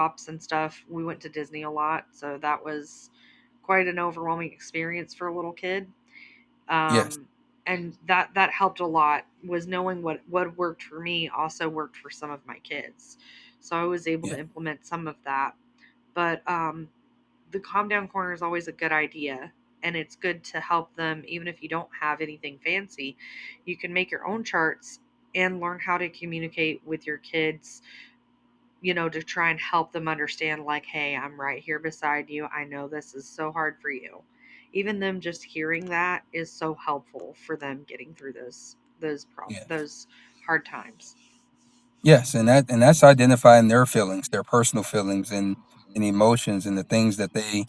shops and stuff. We went to Disney a lot, so that was quite an overwhelming experience for a little kid. Yes. Um, and that helped a lot. Was knowing what worked for me also worked for some of my kids, so I was able Yeah. to implement some of that. But the calm down corner is always a good idea, and it's good to help them even if you don't have anything fancy. You can make your own charts and learn how to communicate with your kids, to try and help them understand, like, hey, I'm right here beside you. I know this is so hard for you. Even them just hearing that is so helpful for them getting through Yes. those hard times. Yes, and that's identifying their feelings, their personal feelings and emotions and the things that they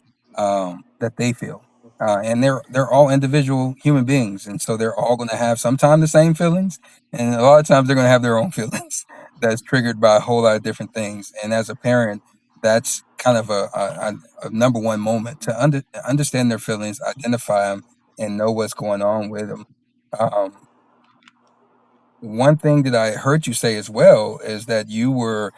feel. And they're all individual human beings, and so they're all going to have sometimes the same feelings, and a lot of times they're going to have their own feelings that's triggered by a whole lot of different things. And as a parent, that's kind of a number one moment to understand their feelings, identify them, and know what's going on with them. Um, One thing that I heard you say as well is that you were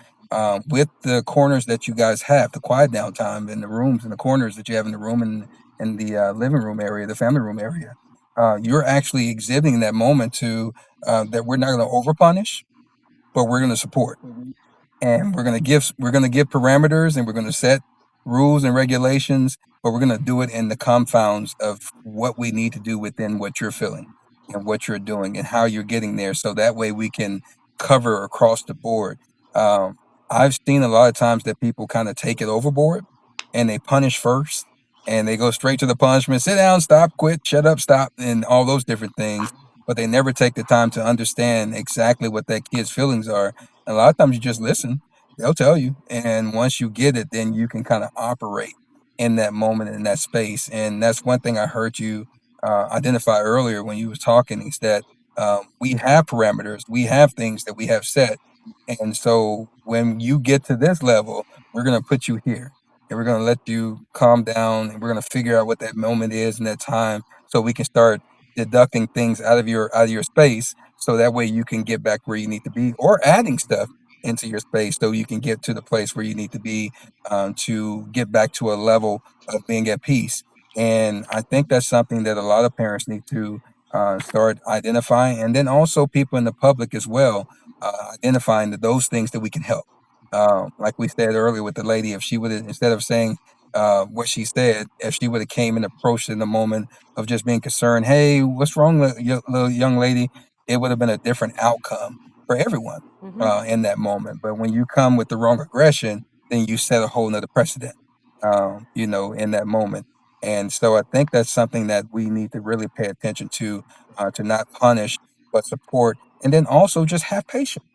with the corners that you guys have, the quiet downtime in the rooms and the corners that you have in the room and in the living room area, the family room area. You're actually exhibiting that moment to that we're not going to overpunish, but we're going to support, and we're going to give parameters, and we're going to set rules and regulations, but we're going to do it in the confounds of what we need to do within what you're feeling and what you're doing and how you're getting there, so that way we can cover across the board. um, I've seen a lot of times that people kind of take it overboard and they punish first, and they go straight to the punishment: sit down, stop, quit, shut up, stop, and all those different things, but they never take the time to understand exactly what that kid's feelings are. A lot of times you just listen, they'll tell you. And once you get it, then you can kind of operate in that moment, in that space. And that's one thing I heard you identify earlier when you was talking is that we have parameters, we have things that we have set. And so when you get to this level, we're going to put you here, and we're going to let you calm down, and we're going to figure out what that moment is in that time, so we can start deducting things out of your space, so that way you can get back where you need to be, or adding stuff into your space so you can get to the place where you need to be, to get back to a level of being at peace. And I think that's something that a lot of parents need to start identifying, and then also people in the public as well, identifying that those things that we can help. Like we said earlier with the lady, if she would have, instead of saying what she said, if she would have came and approached in the moment of just being concerned, hey, what's wrong, little young lady, it would have been a different outcome for everyone Hmm. in that moment. But when you come with the wrong aggression, then you set a whole nother precedent, in that moment. And so I think that's something that we need to really pay attention to not punish, but support, and then also just have patience.